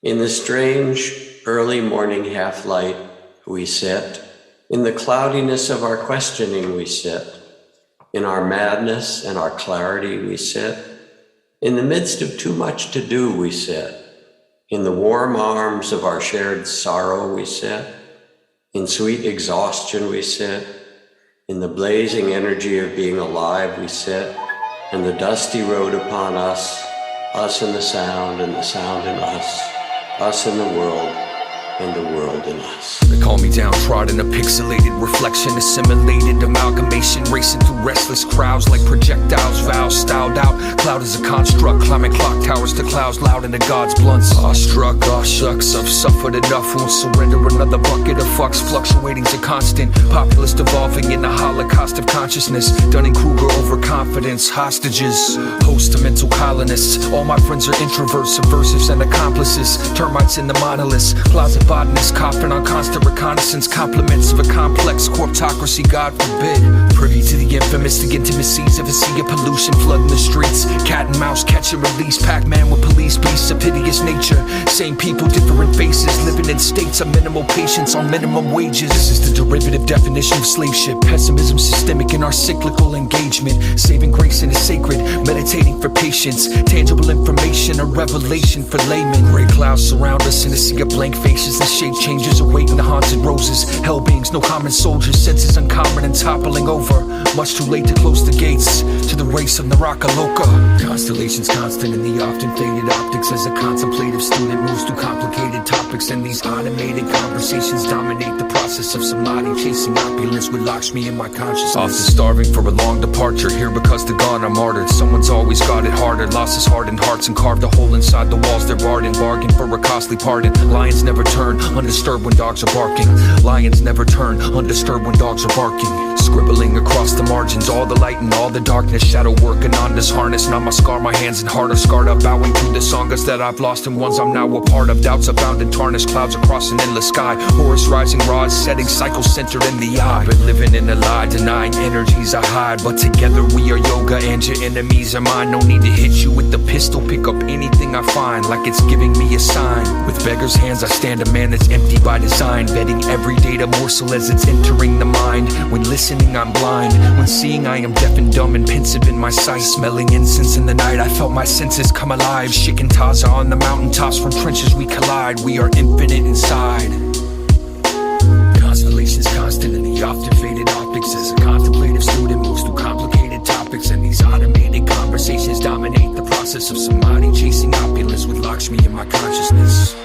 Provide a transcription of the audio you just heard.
In the strange early morning half-light we sit. In the cloudiness of our questioning we sit. In our madness and our clarity we sit. In the midst of too much to do we sit. In the warm arms of our shared sorrow we sit. In sweet exhaustion we sit. In the blazing energy of being alive we sit. And the dusty road upon us in the sound in us in the world, and the world in us. They call me downtrodden, a pixelated reflection, assimilated amalgamation, racing through restless crowds like projectiles, vows styled out. Cloud is a construct, climbing clock towers to clouds loud into God's blunts. Awestruck, aw shucks, I've suffered enough, won't surrender another bucket of fucks. Fluctuating's a constant, populist evolving in the holocaust of consciousness. Dunning-Kruger overconfidence, hostages, host of mental colonists. All my friends are introverts, subversives and accomplices. Termites in the monoliths, closet botanists coughing on constant reconnaissance. Compliments of a complex corptocracy, God forbid. Privy to the infamous, the intimacies of a sea of pollution flooding the streets. Cat and mouse catch and release, Pac-Man with police beasts of hideous nature. Same people, different faces, living in states of minimal patience on minimum wages. This is the derivative definition of slave ship. Pessimism systemic in our cyclical engagement. Saving grace in the sacred, meditating for patience. Tangible information, a revelation for laymen. Gray clouds surround us in a sea of blank faces. The shape changes, awaiting the haunted roses. Hell beings, no common soldiers, senses uncommon and toppling over. Much too late to close the gates to the race of Naraka Loka. Constellations constant in the often faded optics as a contemplative student moves through complicated topics. And these automated conversations dominate the process of samadhi, chasing opulence with Lakshmi in my consciousness. Often starving for a long departure, here because they're gone I'm martyred. Someone's always got it harder, lost his hardened hearts and carved a hole inside the walls they're barred in. Bargain for a costly pardon. Lions never turn undisturbed when dogs are barking. Lions never turn undisturbed when dogs are barking. Scribbling across the margins, all the light and all the darkness. Shadow working on this harness. Now my scar, my hands and heart are scarred up, bowing to the songas that I've lost and ones I'm now a part of. Doubts abound and tarnished, clouds across an endless sky. Horus rising, raws setting, cycle centered in the eye. Been living in a lie, denying energies I hide. But together we are yoga and your enemies are mine. No need to hit you with the pistol, pick up anything I find like it's giving me a sign. With beggar's hands I stand, a man that's empty by design. Betting every data morsel as it's entering the mind. When listening I'm blind, when seeing I am deaf and dumb and pensive in my sight. Smelling incense in the night I felt my senses come alive. Shaking Taza on the mountaintops, from trenches we collide. We are infinite inside. Constellations constant in the often faded optics as a contemplative student moves through complicated topics. And these automated conversations dominate the process of samadhi, chasing opulence with Lakshmi in my consciousness.